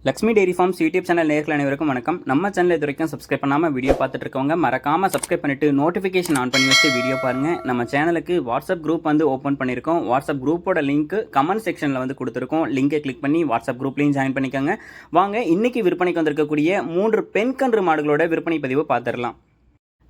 Lakshmi dairy farms YouTube channel நேயர்கள் அனைவருக்கும் வணக்கம். நம்ம சேனல் இது வரைக்கும் சப்ஸ்கிரைப் பண்ணாமல் வீடியோ பார்த்துட்டு இருக்கவங்க மறக்காமல் சப்ஸ்கிரைப் பண்ணிட்டு நோட்டிஃபிகேஷன் ஆன் பண்ணி வச்சு வீடியோ பாருங்கள். நம்ம சேனலுக்கு வாட்ஸ்அப் குரூப் ஓப்பன் பண்ணியிருக்கோம். வாட்ஸ்அப் குரூப்போட லிங்க் கமெண்ட் செக்ஷனில் கொடுத்துருக்கோம். லிங்கை கிளிக் பண்ணி வாட்ஸ்அப் குரூப்லையும் ஜாயின் பண்ணிக்கோங்க. வாங்க இன்னைக்கு விற்பனைக்கு வந்திருக்கக்கூடிய 3 பெண் கன்று மாடுகளோட விற்பனை பதிவு பார்த்துடலாம்.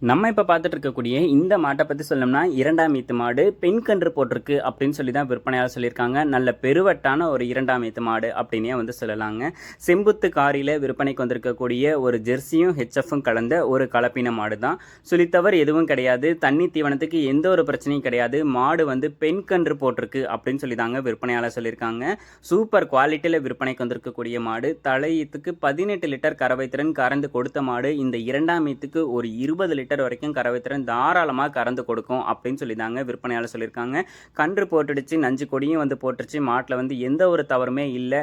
நம்ம இப்போ பார்த்துட்டு இருக்கக்கூடிய இந்த மாட்டை பற்றி சொல்லணும்னா 2ஆம் ஈத்து மாடு, பெண் கன்று போட்டிருக்கு அப்படின்னு சொல்லி தான் விற்பனையாளர் சொல்லியிருக்காங்க. நல்ல பெருவட்டான ஒரு 2ஆம் ஈத்து மாடு அப்படின்னே சொல்லலாங்க. செம்புத்து காரியில் விற்பனைக்கு வந்திருக்கக்கூடிய ஒரு ஜெர்சியும் ஹெச்எஃப்பும் கலந்த ஒரு கலப்பின மாடு தான். சுழித்தவர் எதுவும் கிடையாது, தண்ணி தீவனத்துக்கு எந்த ஒரு பிரச்சனையும் கிடையாது. மாடு பெண் கன்று போட்டிருக்கு அப்படின்னு சொல்லி தாங்க விற்பனையாளர் சொல்லியிருக்காங்க. சூப்பர் குவாலிட்டியில் விற்பனைக்கு வந்திருக்கக்கூடிய மாடு. தலையீத்துக்கு 18 லிட்டர் கறவை திறன் கறந்து கொடுத்த மாடு. இந்த 2ஆம் ஈத்துக்கு ஒரு 20 லிட்டர் வரைக்கும் கறவை திறன் தாராளமாக கறந்து கொடுக்கும் அப்படின்னு சொல்லி தாங்க விற்பனையாளர் சொல்லியிருக்காங்க. கன்று போட்டுடுச்சு, நஞ்சு கொடியும் போட்டுருச்சு. மாட்டில் எந்த ஒரு தவறுமே இல்லை.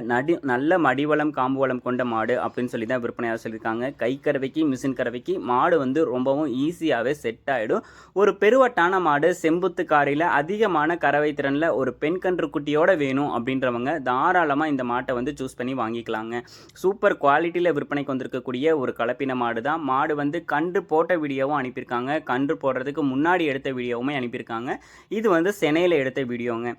நல்ல மடிவளம் காம்பு வளம் கொண்ட மாடு அப்படின்னு சொல்லி தான் விற்பனையாளர் சொல்லியிருக்காங்க. கை கறவைக்கு மிஷின் கறவைக்கு மாடு ரொம்பவும் ஈஸியாகவே செட் ஆகிடும். ஒரு பெருவட்டான மாடு, செம்புத்து காரில் அதிகமான கறவை திறனில் ஒரு பெண் கன்று குட்டியோட வேணும் அப்படின்றவங்க தாராளமாக இந்த மாட்டை சூஸ் பண்ணி வாங்கிக்கலாங்க. சூப்பர் குவாலிட்டியில் விற்பனைக்கு வந்திருக்கக்கூடிய ஒரு கலப்பின மாடு தான். மாடு கன்று போட்ட வீடியோவும் அனுப்பியிருக்காங்க. கன்று போடுறதுக்கு முன்னாடி எடுத்த வீடியோவுமே அனுப்பியிருக்காங்க. இது சென்னையில் எடுத்த வீடியோங்க.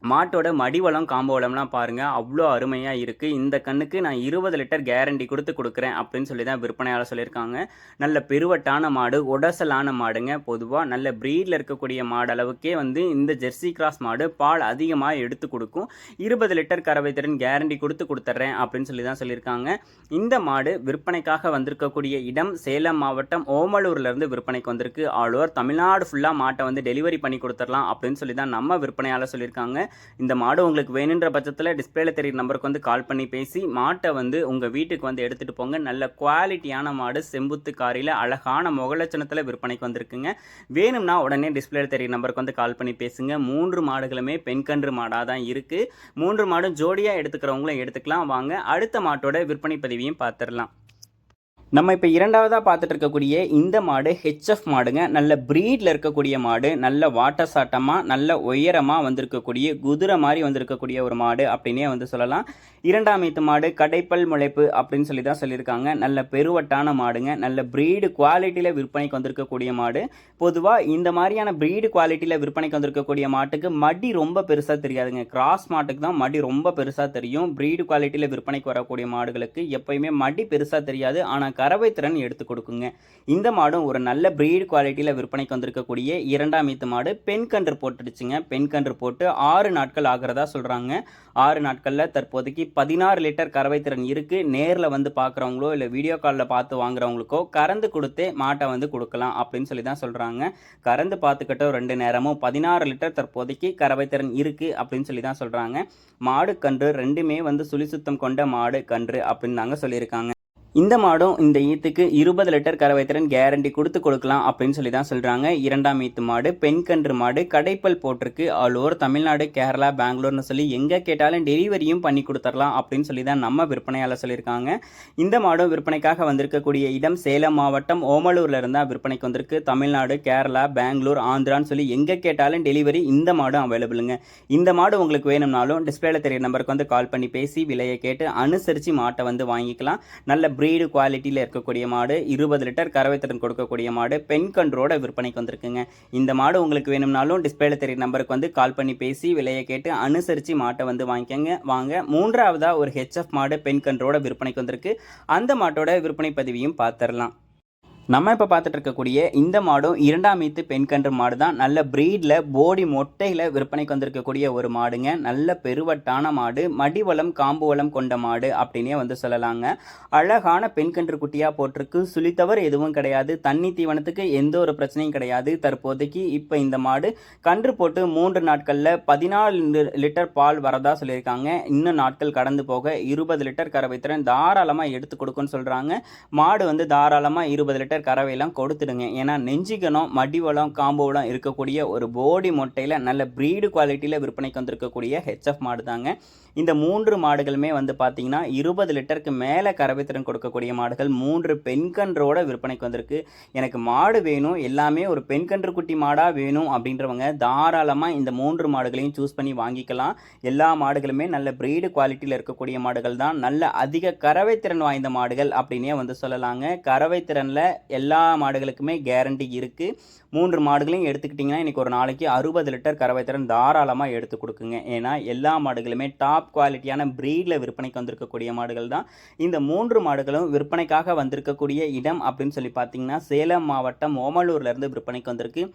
மாட்டோட மடிவளம் காம்பு வளம்லாம் பாருங்கள், அவ்வளோ அருமையாக இருக்குது. இந்த கண்ணுக்கு நான் 20 லிட்டர் கேரண்டி கொடுக்குறேன் அப்படின்னு சொல்லி தான் விற்பனையாளர் சொல்லியிருக்காங்க. நல்ல பெருவட்டான மாடு, உடசலான மாடுங்க. பொதுவாக நல்ல ப்ரீடில் இருக்கக்கூடிய மாடு அளவுக்கே இந்த ஜெர்சி கிராஸ் மாடு பால் அதிகமாக எடுத்து கொடுக்கும். 20 லிட்டர் கறவை திறன் கேரண்டி கொடுத்துட்றேன் அப்படின்னு சொல்லி தான் சொல்லியிருக்காங்க. இந்த மாடு விற்பனைக்காக வந்திருக்கக்கூடிய இடம் சேலம் மாவட்டம் ஓமலூர்லேருந்து விற்பனைக்கு வந்திருக்கு. ஆல் ஓவர் தமிழ்நாடு ஃபுல்லாக மாட்டை டெலிவரி பண்ணி கொடுத்துடலாம் அப்படின்னு சொல்லி தான் நம்ம விற்பனையாளர் சொல்லியிருக்காங்க. இந்த மாடு உங்களுக்கு வேணுன்ற பட்சத்தில் டிஸ்பிளேல தெரியுற நம்பருக்கு கால் பண்ணி பேசி மாட்டை உங்கள் வீட்டுக்கு எடுத்துகிட்டு போங்க. நல்ல குவாலிட்டியான மாடு, செம்புத்து காரியில் அழகான முகலட்சணத்தில் விற்பனைக்கு வந்திருக்குங்க. வேணும்னா உடனே டிஸ்பிளேல தெரியுற நம்பருக்கு கால் பண்ணி பேசுங்க. 3 மாடுகளுமே பெண் கன்று மாடாக தான் இருக்குது. 3 மாடும் ஜோடியாக எடுத்துக்கிறவங்களும் எடுத்துக்கலாம். வாங்க அடுத்த மாட்டோட விற்பனை பதிவையும் பார்த்துடலாம். நம்ம இப்போ 2ஆவதாக பார்த்துட்டு இருக்கக்கூடிய இந்த மாடு ஹெச்எஃப் மாடுங்க. நல்ல ப்ரீடில் இருக்கக்கூடிய மாடு, நல்ல வாட்டர் சாட்டமாக நல்ல உயரமாக வந்திருக்கக்கூடிய குதிரை மாதிரி வந்திருக்கக்கூடிய ஒரு மாடு அப்படின்னே சொல்லலாம். 2ஆம் ஈத்து மாடு, கடைப்பல் முளைப்பு அப்படின்னு சொல்லி தான் சொல்லியிருக்காங்க. நல்ல பெருவட்டான மாடுங்க. நல்ல ப்ரீடு குவாலிட்டியில் விற்பனைக்கு வந்திருக்கக்கூடிய மாடு. பொதுவாக இந்த மாதிரியான ப்ரீடு குவாலிட்டியில் விற்பனைக்கு வந்திருக்கக்கூடிய மாட்டுக்கு மடி ரொம்ப பெருசாக தெரியாதுங்க. கிராஸ் மாட்டுக்கு தான் மடி ரொம்ப பெருசாக தெரியும். ப்ரீடு குவாலிட்டியில் விற்பனைக்கு வரக்கூடிய மாடுகளுக்கு எப்பயுமே மடி பெருசாக தெரியாது, ஆனால் கறவை திறன் எடுத்து கொடுக்குங்க. இந்த மாடும் ஒரு நல்ல பிரீடு குவாலிட்டியில் விற்பனைக்கு வந்திருக்கக்கூடிய 2ஆம் ஈத்து மாடு. பெண் கன்று போட்டுடுச்சுங்க. பெண் கன்று போட்டு 6 நாட்கள் ஆகிறதா சொல்கிறாங்க. 6 நாட்களில் தற்போதைக்கு 16 லிட்டர் கறவை திறன் இருக்குது. நேரில் பார்க்குறவங்களோ இல்லை வீடியோ காலில் பார்த்து வாங்குறவங்களுக்கோ கறந்து கொடுத்தே மாட்டை கொடுக்கலாம் அப்படின்னு சொல்லி தான் சொல்கிறாங்க. கறந்து பார்த்துக்கிட்டோம் 2 நேரமும் 16 லிட்டர் தற்போதைக்கு கறவை திறன் இருக்குது அப்படின்னு சொல்லி தான் சொல்கிறாங்க. மாடு கன்று ரெண்டுமே சுழி சுத்தம் கொண்ட மாடு கன்று அப்படின்னு தாங்க சொல்லியிருக்காங்க. இந்த மாடும் இந்த ஈத்துக்கு 20 லிட்டர் கறவை திறன் கேரண்டி கொடுக்கலாம் அப்படின்னு சொல்லி தான் சொல்கிறாங்க. 2ஆம் ஈத்து மாடு, பெண் கன்று மாடு, கடைப்பல் போட்டிருக்கு. ஆல் ஓவர் தமிழ்நாடு, கேரளா, பெங்களூர்னு சொல்லி எங்கே கேட்டாலும் டெலிவரியும் பண்ணி கொடுத்துடலாம் அப்படின்னு சொல்லி தான் நம்ம விற்பனையாளர் சொல்லியிருக்காங்க. இந்த மாடும் விற்பனைக்காக வந்திருக்கக்கூடிய இடம் சேலம் மாவட்டம் ஓமலூரில் இருந்தால் விற்பனைக்கு வந்திருக்கு. தமிழ்நாடு, கேரளா, பெங்களூர், ஆந்திரான்னு சொல்லி எங்கே கேட்டாலும் டெலிவரி இந்த மாடும் அவைலபிளுங்க. இந்த மாடு உங்களுக்கு வேணும்னாலும் டிஸ்பிளேல தெரிய நம்பருக்கு கால் பண்ணி பேசி விலையை கேட்டு அனுசரித்து மாட்டை வாங்கிக்கலாம். நல்ல பிரீடு குவாலிட்டியில் இருக்கக்கூடிய மாடு, 20 லிட்டர் கறவை திறன் கொடுக்கக்கூடிய மாடு, பெண் கன்றோட விற்பனைக்கு வந்திருக்குங்க. இந்த மாடு உங்களுக்கு வேணும்னாலும் டிஸ்பிளேல தெரிய நம்பருக்கு கால் பண்ணி பேசி விலையை கேட்டு அனுசரித்து மாட்டை வாங்கிக்கோங்க. வாங்க 3ஆவதாக ஒரு ஹெச்எஃப் மாடு பெண் கன்றோட விற்பனைக்கு வந்திருக்கு. அந்த மாட்டோட விற்பனை பதிவையும் பார்த்துடலாம். நம்ம இப்போ பார்த்துட்டு இருக்கக்கூடிய இந்த மாடும் 2ஆம் ஈத்து பெண் கன்று மாடு தான். நல்ல ப்ரீடில் போடி மொட்டையில் விற்பனைக்கு வந்திருக்கக்கூடிய ஒரு மாடுங்க. நல்ல பெருவட்டான மாடு, மடிவளம் காம்பு வளம் கொண்ட மாடு அப்படின்னே சொல்லலாங்க. அழகான பெண் கன்று குட்டியாக போட்டிருக்கு. சுழித்தவர் எதுவும் கிடையாது. தண்ணி தீவனத்துக்கு எந்த ஒரு பிரச்சனையும் கிடையாது. தற்போதைக்கு இப்போ இந்த மாடு கன்று போட்டு 3 நாட்களில் 14 லிட்டர் பால் வரதா சொல்லியிருக்காங்க. இன்னும் நாட்கள் கடந்து போக 20 லிட்டர் கறவை திறன் தாராளமாக எடுத்து கொடுக்குன்னு சொல்கிறாங்க. மாடு தாராளமாக 20 லிட்டர் லிட்டர் கறவையெல்லாம் கொடுத்துடுங்க. ஏன்னா நெஞ்சிகனம், மடிவளம், காம்புவளம் இருக்கக்கூடிய ஒரு போடி மொட்டையில் நல்ல ப்ரீடு குவாலிட்டியில் விற்பனைக்கு வந்திருக்கக்கூடிய ஹெச்எஃப் மாடு தாங்க. இந்த 3 மாடுகளுமே வந்து பார்த்தீங்கன்னா 20 லிட்டருக்கு மேலே கறவை திறன் கொடுக்கக்கூடிய மாடுகள். 3 பெண்கன்றோட விற்பனைக்கு வந்திருக்கு. எனக்கு மாடு வேணும், எல்லாமே ஒரு பெண்கன்று குட்டி மாடாக வேணும் அப்படின்றவங்க தாராளமாக இந்த 3 மாடுகளையும் சூஸ் பண்ணி வாங்கிக்கலாம். எல்லா மாடுகளுமே நல்ல ப்ரீடு குவாலிட்டியில் இருக்கக்கூடிய மாடுகள் தான். நல்ல அதிக கறவை திறன் வாய்ந்த மாடுகள் அப்படின்னே வந்து சொல்லலாங்க. கறவை திறனில் எல்லா மாடுகளுக்குமே கேரண்டி இருக்குது. 3 மாடுகளையும் எடுத்துக்கிட்டிங்கன்னா இன்றைக்கி ஒரு நாளைக்கு 60 லிட்டர் கறவை திறன் தாராளமாக எடுத்து கொடுக்குங்க. ஏன்னா எல்லா மாடுகளுமே டாப் குவாலிட்டியான ப்ரீடில் விற்பனைக்கு வந்திருக்கக்கூடிய மாடுகள் தான். இந்த 3 மாடுகளும் விற்பனைக்காக வந்திருக்கக்கூடிய இடம் அப்படின்னு சொல்லி பார்த்தீங்கன்னா சேலம் மாவட்டம் ஓமலூர்லேருந்து விற்பனைக்கு வந்திருக்கு.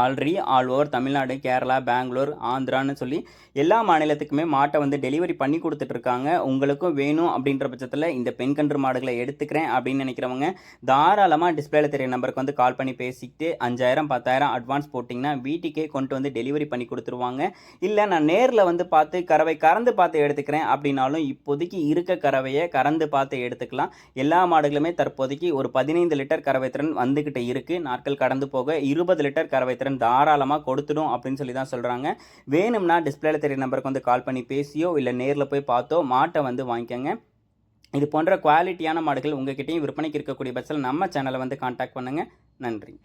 Already all over Tamil Nadu, Kerala, Bangalore, ஆந்திரான்னு சொல்லி எல்லா மாநிலத்துக்குமே மாட்டை வந்து டெலிவரி பண்ணி கொடுத்துட்ருக்காங்க. உங்களுக்கும் வேணும் அப்படின்ற பட்சத்தில் இந்த பெண்கன்று மாடுகளை எடுத்துக்கிறேன் அப்படின்னு நினைக்கிறவங்க தாராளமாக டிஸ்பிளேல தெரிய நம்பருக்கு வந்து கால் பண்ணி பேசிக்கிட்டு 5000 10,000 அட்வான்ஸ் போட்டிங்கன்னா வீட்டுக்கே கொண்டு வந்து டெலிவரி பண்ணி கொடுத்துருவாங்க. இல்லை நான் நேரில் வந்து பார்த்து கறவை கறந்து பார்த்து எடுத்துக்கிறேன் அப்படின்னாலும் இப்போதைக்கு இருக்க கறவையை கறந்து பார்த்து எடுத்துக்கலாம். எல்லா மாடுகளுமே தற்போதைக்கு ஒரு 15 லிட்டர் கறவை திறன் வந்துக்கிட்டு இருக்குது. நாட்கள் கடந்து போக 20 லிட்டர் கறவை திறன் தாராளமாக கொடுத்துடும் அப்படின்னு சொல்லி தான் சொல்கிறாங்க. வேணும்னா டிஸ்பிளேல தெரிய நம்பருக்கு வந்து கால் பண்ணி பேசியோ இல்லை நேரில் போய் பார்த்தோ மாட்டை வந்து வாங்கிக்கோங்க. இது போன்ற குவாலிட்டியான மாடுகள் உங்ககிட்டயும் விற்பனைக்கு இருக்கக்கூடிய பட்சத்தில் நம்ம சேனலை வந்து கான்டாக்ட் பண்ணுங்கள். நன்றி.